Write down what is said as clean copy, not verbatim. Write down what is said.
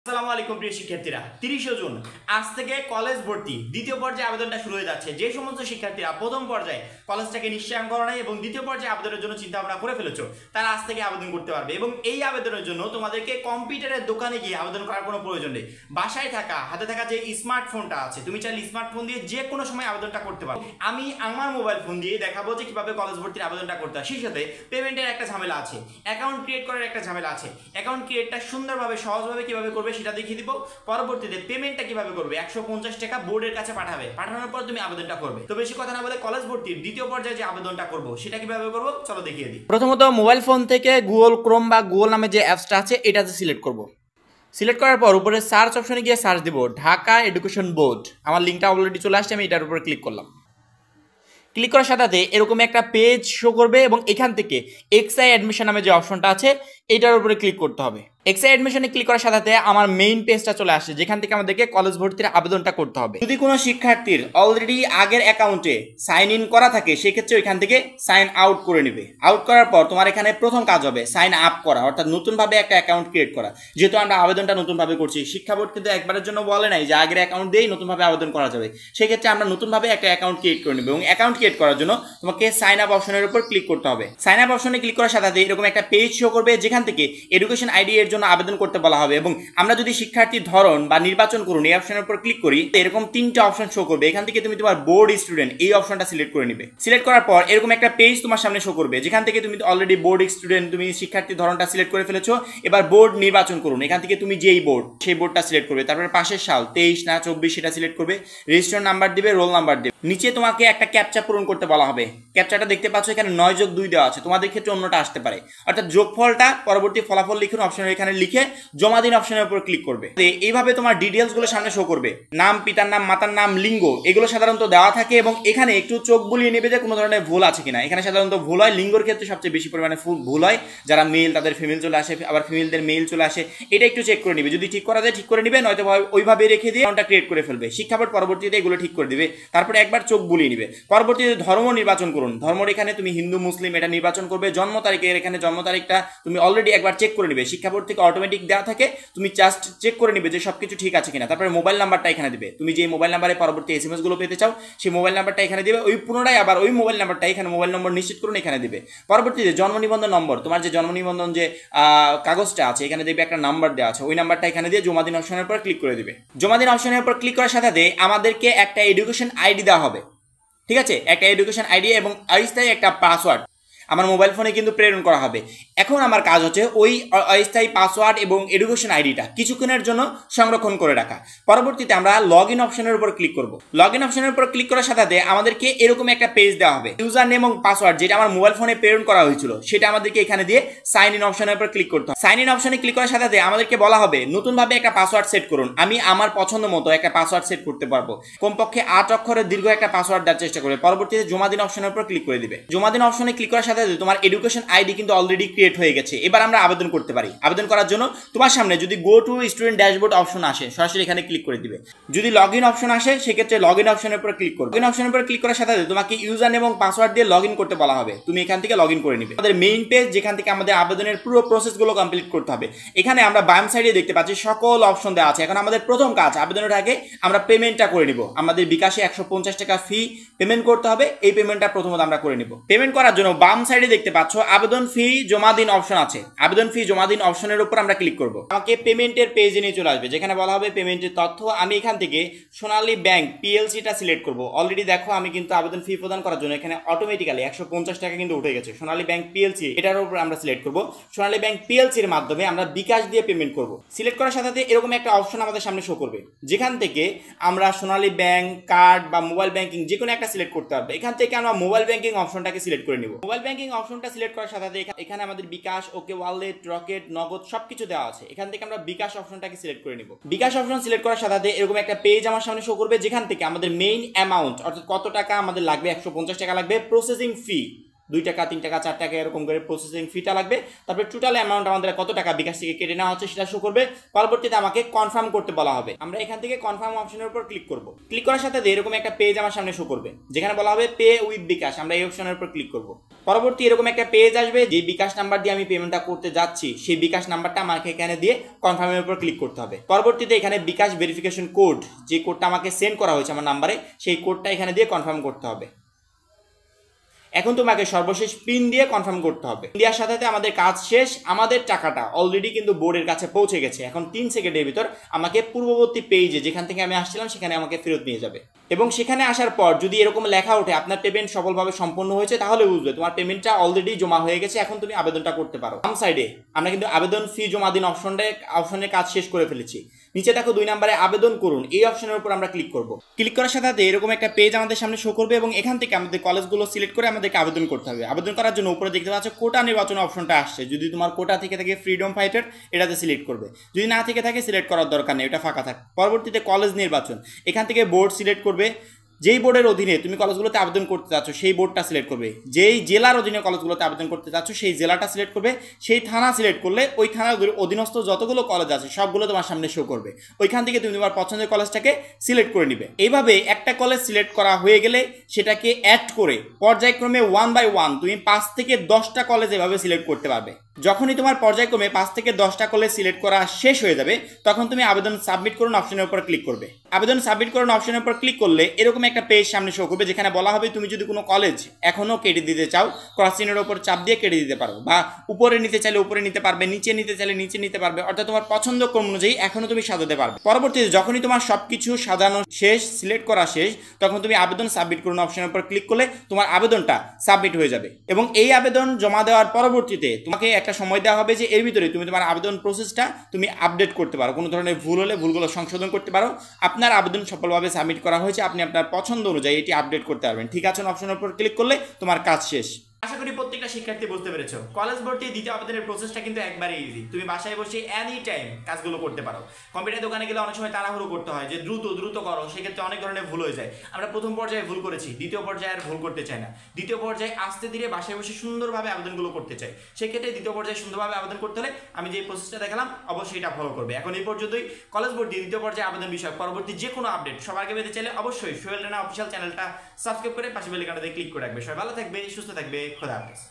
আসসালামু আলাইকুম প্রিয় শিক্ষার্থীরা, 30 জুন আজ থেকে কলেজ ভর্তি দ্বিতীয় পর্যায়ে আবেদনটা শুরু হয়ে যাচ্ছে। যে সমস্ত শিক্ষার্থীরা প্রথম পর্যায়ে কলেজটাকে নিশ্চয়ন করা নাই এবং দ্বিতীয় পর্যায়ে আবেদনের জন্য চিন্তা ভাবনা করে ফেলেছো, তারা আজ থেকে আবেদন করতে পারবে। এবং এই আবেদনের জন্য তোমাদেরকে কম্পিউটারের দোকানে গিয়ে আবেদন করার কোনো প্রয়োজন নেই। বাসায় থাকা হাতে থাকা যে স্মার্টফোনটা আছে, তুমি চাইলে স্মার্টফোন দিয়ে যে কোনো সময় আবেদনটা করতে পারো। আমি আমার মোবাইল ফোন দিয়ে দেখাবো যে কিভাবে কলেজ ভর্তির আবেদনটা করতে হয়। সেই সাথে পেমেন্টের একটা ঝামেলা আছে, অ্যাকাউন্ট ক্রিয়েট করার একটা ঝামেলা আছে। অ্যাকাউন্ট ক্রিয়েটটা সুন্দরভাবে সহজভাবে কিভাবে করবে সেটা দেখিয়ে দিব। পরবর্তীতে পেমেন্টটা কিভাবে করবে, 150 টাকা বোর্ডের কাছে পাঠাবে, পাঠানোর পর তুমি আবেদনটা করবে। তো বেশি কথা না বলে কলেজ ভর্তির দ্বিতীয় পর্যায়ে যে আবেদনটা করব সেটা কিভাবে করব চলো দেখিয়ে দিই। প্রথমত মোবাইল ফোন থেকে গুগল ক্রোম বা গুগল নামে যে অ্যাপসটা আছে এটাতে সিলেক্ট করব। সিলেক্ট করার পর উপরে সার্চ অপশনে গিয়ে সার্চ দিব ঢাকা এডুকেশন বোর্ড। আমার লিঙ্কটা অলরেডি চলে আসছে, আমি এটার উপরে ক্লিক করলাম। ক্লিক করার সাথে এরকম একটা পেজ শো করবে এবং এখান থেকে এক্সআই অ্যাডমিশন নামে যে অপশনটা আছে এটার উপরে ক্লিক করতে হবে। এক্সআই অ্যাডমিশনে ক্লিক করার সাথে আমার মেইন পেজটা চলে আসে, যেখান থেকে আমাদেরকে কলেজ ভর্তির আবেদনটা করতে হবে। যদি কোনো শিক্ষার্থীর অলরেডি আগের অ্যাকাউন্টে সাইন ইন করা থাকে সেক্ষেত্রে ওইখান থেকে সাইন আউট করে নেবে। আউট করার পর তোমার এখানে প্রথম কাজ হবে সাইন আপ করা, অর্থাৎ নতুনভাবে একটা অ্যাকাউন্ট ক্রিয়েট করা। যেহেতু আমরা আবেদনটা নতুনভাবে করছি, শিক্ষা বোর্ড কিন্তু একবারের জন্য বলে নাই যে আগের অ্যাকাউন্ট দিয়েই নতুনভাবে আবেদন করা যাবে। সেক্ষেত্রে আমরা নতুনভাবে একটা অ্যাকাউন্ট ক্রিয়েট করে নেব এবং অ্যাকাউন্ট ক্রিয়েট করার জন্য তোমাকে সাইন আপ অপশনের উপর ক্লিক করতে হবে। সাইন আপ অপশনে ক্লিক করার সাথে এরকম একটা পেজ শো করবে যেখান থেকে এডুকেশন আইডি এর জন্য আবেদন করতে বলা হবে। এবং আমরা যদি শিক্ষার্থীর ধরন বা নির্বাচন করুন এই অপশনের উপর ক্লিক করি, এরকম তিনটা অপশন শো করবে। এখান থেকে তুমি তোমার বোর্ড স্টুডেন্ট এই অপশনটা সিলেক্ট করে নিবে। সিলেক্ট করার পর এরকম একটা পেজ তোমার সামনে শো করবে যেখান থেকে তুমি অলরেডি বোর্ড স্টুডেন্ট, তুমি শিক্ষার্থীর ধরনটা সিলেক্ট করে ফেলেছো। এবার বোর্ড নির্বাচন করুন, এখান থেকে তুমি যেই বোর্ড সেই বোর্ডটা সিলেক্ট করবে। তারপরে পাশের সাল 23 না 24 সেটা সিলেক্ট করবে। রেজিস্ট্রেশন নাম্বার দিবে, রোল নাম্বার দিবে। নিচে তোমাকে একটা ক্যাপচা পূরণ করতে বলা হবে। ক্যাপচাটা দেখতে পাচ্ছ এখানে 9+2 দেওয়া আছে, তোমাদের ক্ষেত্রে অন্যটা আসতে পারে। অর্থাৎ যোগফলটা পরবর্তী ফলাফল লিখুন অপশনের এখানে লিখে জমা দিন অপশনের উপর ক্লিক করবে। এইভাবে তোমার ডিটেইলস গুলো সামনে শো করবে, নাম, পিতার নাম, মাতার নাম, লিঙ্গ এগুলো সাধারণত দেওয়া থাকে এবং এখানে একটু চোখ বুলিয়ে নেবে যে কোনো ধরনের ভুল আছে কিনা। এখানে সাধারণত ভুল হয়, লিঙ্গর ক্ষেত্রে সবচেয়ে বেশি পরিমাণে ভুল হয়। যারা মেল তাদের ফিমেল চলে আসে, আবার ফিমেলদের মেল চলে আসে। এটা একটু চেক করে নিবে, যদি ঠিক করা যায় ঠিক করে নিবে, নয়তো ওইভাবে রেখে দিয়ে অ্যাকাউন্টটা ক্রিয়েট করে ফেলবে। শিক্ষা বোর্ড পরবর্তীতে এগুলো ঠিক করে দিবে, তারপরে একবার চোখ বুলিয়ে নিবে। পরবর্তীতে ধর্ম নির্বাচন করুন, ধর্মের এখানে তুমি হিন্দু মুসলিম এটা নির্বাচন করবে। জন্ম তারিখের এখানে জন্ম তারিখটা তুমি অলরেডি একবার চেক করে নিবে, শিক্ষা বোর্ড থেকে অটোমেটিক দেওয়া থাকে, তুমি জাস্ট চেক করে নিবে যে সবকিছু ঠিক আছে কিনা। তারপরে মোবাইল নাম্বারটা এখানে দিবে, তুমি যে মোবাইল নাম্বারে পরবর্তী এসএমএস গুলো পেতে চাও সেই মোবাইল নাম্বারটা এখানে দিবে। ওই পুনরায় আবার ওই মোবাইল নাম্বারটা এখানে মোবাইল নম্বর নিশ্চিত করুন এখানে দিবে। পরবর্তীতে জন্ম নিবন্ধন নম্বর, তোমার যে জন্ম নিবন্ধন যে কাগজটা আছে এখানে দেখবে একটা নাম্বার দেওয়া আছে, ওই নাম্বারটা এখানে দিয়ে জমা দিন অপশনের উপর ক্লিক করে দিবে। জমা দিন অপশনের উপর ক্লিক করার সাথে আমাদেরকে একটা এডুকেশন আইডি দেওয়া হবে, ঠিক আছে? একটা এডুকেশন আইডি এবং অস্থায়ী একটা পাসওয়ার্ড আমার মোবাইল ফোনে কিন্তু প্রেরণ করা হবে। এখন আমার কাজ হচ্ছে ওই অস্থায়ী পাসওয়ার্ড এবং এডুকেশন আইডিটা কিছুক্ষণের জন্য সংরক্ষণ করে রাখা। পরবর্তীতে আমরা লগ ইন অপশনের উপর ক্লিক করব। লগ ইন অপশনের উপর ক্লিক করার সাথে আমাদেরকে এরকম একটা পেজ দেওয়া হবে, ইউজার নেম এবং পাসওয়ার্ড যেটা আমার মোবাইল ফোনে প্রেরণ করা হয়েছিল সেটা আমাদেরকে এখানে দিয়ে সাইন ইন অপশনের উপর ক্লিক করতে হবে। সাইন ইন অপশনে ক্লিক করার সাথে আমাদেরকে বলা হবে নতুনভাবে একটা পাসওয়ার্ড সেট করুন। আমি আমার পছন্দ মতো একটা পাসওয়ার্ড সেট করতে পারবো, কমপক্ষে 8 অক্ষরের দীর্ঘ একটা পাসওয়ার্ড দেওয়ার চেষ্টা করবে। পরবর্তীতে জমা দিন অপশনের উপর ক্লিক করে দিবে। জমা দিন অপশনে ক্লিক করার সাথে তোমার এডুকেশন আইডি কিন্তু অলরেডি ক্রিয়েট হয়ে গেছে। এবার আমরা আবেদন করতে পারি। আবেদন করার জন্য তোমার সামনে যদি go to student dashboard option আসে সরাসরি এখানে ক্লিক করে দিবে। যদি লগ ইন অপশন আসে সেক্ষেত্রে লগ ইন অপশনের উপর ক্লিক করবে। লগ ইন অপশনের উপর ক্লিক করার সাথে তোমাকে ইউজার নেম এবং পাসওয়ার্ড দিয়ে লগ ইন করতে বলা হবে, তুমি এখান থেকে লগ ইন করে নিবে। আমাদের মেইন পেজ যেখান থেকে আমাদের আবেদনের পুরো প্রসেসগুলো কমপ্লিট করতে হবে। এখানে আমরা বাম সাইডে দেখতে পাচ্ছি সকল অপশন দেওয়া আছে। এখন আমাদের প্রথম কাজ আবেদনের আগে আমরা পেমেন্টটা করে নিব। আমাদের বিকাশে 150 টাকা ফি পেমেন্ট করতে হবে, এই পেমেন্টটা প্রথমত আমরা করে নিব। পেমেন্ট করার জন্য বাম সাইডে দেখতে পাচ্ছ আবেদন ফি জমা দিন অপশন আছে, আবেদন ফি জমা দিন অপশনের উপর আমরা ক্লিক করব। আমাকে পেমেন্টের পেজে নিয়ে চলে আসবে যেখানে বলা হবে পেমেন্টের তথ্য। আমি এখান থেকে সোনালী ব্যাংক পিএলসিটা সিলেক্ট করব। অলরেডি দেখো আমি কিন্তু আবেদন ফি প্রদান করার জন্য এখানে অটোমেটিক্যালি 150 টাকা কিন্তু উঠে গেছে। সোনালী ব্যাংক পিএলসি এটার উপর আমরা সিলেক্ট করব। সোনালী ব্যাংক পিএলসি এর মাধ্যমে আমরা বিকাশ দিয়ে পেমেন্ট করব। সিলেক্ট করার সাথে এরকম একটা অপশন আমাদের সামনে শো করবে যেখান থেকে আমরা সোনালী ব্যাংক কার্ড বা মোবাইল ব্যাংকিং যে কোনো একটা সিলেক্ট করতে হবে। এখান থেকে আমরা মোবাইল ব্যাংকিং অপশনটাকে সিলেক্ট করে নিব। মোবাইল ব্যাংকিং অপশনটা সিলেক্ট করার সাথে এখানে আমাদের বিকাশ, ওকে ওয়ালেট, রকেট, নগদ সবকিছু দেওয়া আছে। এখান থেকে আমরা বিকাশ অপশনটাকে সিলেক্ট করে নিব। বিকাশ অপশন সিলেক্ট করার সাথে এরকম একটা পেজ আমার সামনে শো করবে যেখান থেকে আমাদের মেইন অ্যামাউন্ট অর্থাৎ কত টাকা আমাদের লাগবে, 150 টাকা লাগবে, প্রসেসিং ফি 2 টাকা 3 টাকা 4 টাকা এরকম করে প্রসেসিং ফিটা লাগবে। তারপরে টোটাল অ্যামাউন্ট আমাদের কত টাকা বিকাশ থেকে কেটে নেওয়া হচ্ছে সেটা শো করবে। পরবর্তীতে আমাকে কনফার্ম করতে বলা হবে। আমরা এখান থেকে কনফার্ম অপশনের উপর ক্লিক করব। ক্লিক করার সাথে এরকম একটা পেজ আমার সামনে শো করবে যেখানে বলা হবে পে উইথ বিকাশ। আমরা এই অপশনের উপর ক্লিক করব। পরবর্তী এরকম একটা পেজ আসবে, যে বিকাশ নাম্বার দিয়ে আমি পেমেন্টটা করতে যাচ্ছি সেই বিকাশ নাম্বারটা আমাকে এখানে দিয়ে কনফার্মের উপর ক্লিক করতে হবে। পরবর্তীতে এখানে বিকাশ ভেরিফিকেশন কোড, যে কোডটা আমাকে সেন্ড করা হয়েছে আমার নাম্বারে, সেই কোডটা এখানে দিয়ে কনফার্ম করতে হবে। এখন তোমাকে সর্বশেষ পিন দিয়ে কনফার্ম করতে হবে। দেওয়ার সাথে সাথে আমাদের কাজ শেষ। আমাদের টাকাটা অলরেডি কিন্তু বোর্ডের কাছে পৌঁছে গেছে। এখন 3 সেকেন্ডের ভিতর আমাকে পূর্ববর্তী পেজে যেখান থেকে আমি আসছিলাম সেখানে আমাকে ফেরত নিয়ে যাবে। এবং সেখানে আসার পর যদি এরকম লেখা ওঠে আপনার পেমেন্ট সফলভাবে সম্পন্ন হয়েছে, তাহলে বুঝবে তোমার পেমেন্টটা অলরেডি জমা হয়ে গেছে, এখন তুমি আবেদনটা করতে পারো। বাম সাইডে আমরা কিন্তু আবেদন ফি জমা দিন অপশনের কাজ শেষ করে ফেলেছি। নিচে দেখো 2 নম্বরে আবেদন করুন, এই অপশনের উপর আমরা ক্লিক করব। ক্লিক করার সাথে সাথে এরকম একটা পেজ আমাদের সামনে শো করবে এবং এখান থেকে আমাদের কলেজগুলো সিলেক্ট করে আমাদেরকে আবেদন করতে হবে। আবেদন করার জন্য উপরে দেখতে পাচ্ছ কোটা নির্বাচন অপশনটা আসছে। যদি তোমার কোটা থেকে থাকে ফ্রিডম ফাইটার, এটাতে সিলেক্ট করবে। যদি না থেকে থাকে সিলেক্ট করার দরকার নেই, এটা ফাঁকা থাকে। পরবর্তীতে কলেজ নির্বাচন, এখান থেকে বোর্ড সিলেক্ট করবে। যেই বোর্ডের অধীনে তুমি কলেজগুলোতে আবেদন করতে চাচ্ছ সেই বোর্ডটা সিলেক্ট করবে। যেই জেলার অধীনে কলেজগুলোতে আবেদন করতে চাচ্ছ সেই জেলাটা সিলেক্ট করবে। সেই থানা সিলেক্ট করলে ওই থানার অধীনস্থ যতগুলো কলেজ আছে সবগুলো তোমার সামনে শো করবে। ওইখান থেকে তুমি তোমার পছন্দের কলেজটাকে সিলেক্ট করে নিবে। এইভাবে একটা কলেজ সিলেক্ট করা হয়ে গেলে সেটাকে অ্যাড করে পর্যায়ক্রমে 1 বাই 1 তুমি 5 থেকে 10টা কলেজ এভাবে সিলেক্ট করতে পারবে। যখনই তোমার পর্যায়ক্রমে 5 থেকে 10টা কলেজ সিলেক্ট করা শেষ হয়ে যাবে তখন তুমি আবেদন সাবমিট করুন অপশনের উপর ক্লিক করবে। আবেদন সাবমিট করুন অপশনের উপর ক্লিক করলে এরকম একটা পেজ সামনে শো করবে যেখানে বলা হবে তুমি যদি কোনো কলেজ এখনো কেটে দিতে চাও ক্রস চিহ্নের উপর চাপ দিয়ে কেটে দিতে পারো, বা উপরে নিতে চাইলে উপরে নিতে পারবে, নিচে নিতে চাইলে নিচে নিতে পারবে। অর্থাৎ তোমার পছন্দ ক্রম অনুযায়ী এখনো তুমি সাজাতে পারবে। পরবর্তীতে যখনই তোমার সবকিছু সাজানো শেষ, সিলেক্ট করা শেষ, তখন তুমি আবেদন সাবমিট করুন অপশনের উপর ক্লিক করলে তোমার আবেদনটা সাবমিট হয়ে যাবে। এবং এই আবেদন জমা দেওয়ার পরবর্তীতে তোমাকে একটা সময় দেওয়া হবে যে এর ভিতরে তুমি তোমার আবেদন প্রসেসটা তুমি আপডেট করতে পারো। কোনো ধরনের ভুল হলে ভুলগুলো সংশোধন করতে পারো। আপনার আবেদন সফলভাবে সাবমিট করা হয়েছে, আপনি আপনার পছন্দ অনুযায়ী এটি আপডেট করতে পারবেন। ঠিক আছে অপশনের উপর ক্লিক করলে তোমার কাজ শেষ। আশা করি প্রত্যেকটা শিক্ষার্থী বুঝতে পেরেছো। কলেজ ভর্তি দ্বিতীয় আবেদনের প্রসেসটা কিন্তু একবারে ইজি। তুমি বাসায় বসে এনি টাইম কাজগুলো করতে পারো। কম্পিউটার দোকানে গেলে অনেক সময় তাড়াহুড়ো করতে হয় যে দ্রুত করো, সেক্ষেত্রে অনেক ধরনের ভুল হয়ে যায়। আমরা প্রথম পর্যায়ে ভুল করেছি, দ্বিতীয় পর্যায়ে আর ভুল করতে চাই না। দ্বিতীয় পর্যায়ে আস্তে ধীরে বাসায় বসে সুন্দরভাবে আবেদনগুলো করতে চাই। সেক্ষেত্রে দ্বিতীয় পর্যায়ে সুন্দরভাবে আবেদন করতে হলে আমি যে প্রসেসটা দেখালাম অবশ্যই এটা ফলো করবে। এখন এই পর্যন্তই কলেজ ভর্তি দ্বিতীয় পর্যায়ে আবেদন বিষয় পরবর্তী যে কোনো আপডেট সবার আগে পেতে চাইলে অবশ্যই সোহেল রানা অফিসিয়াল চ্যানেলটা সাবস্ক্রাইব করে পাশে বেল আইকনটাতে ক্লিক করে রাখবে। সবাই ভালো থাকবে, সুস্থ থাকবে, খোদা হাফেজ।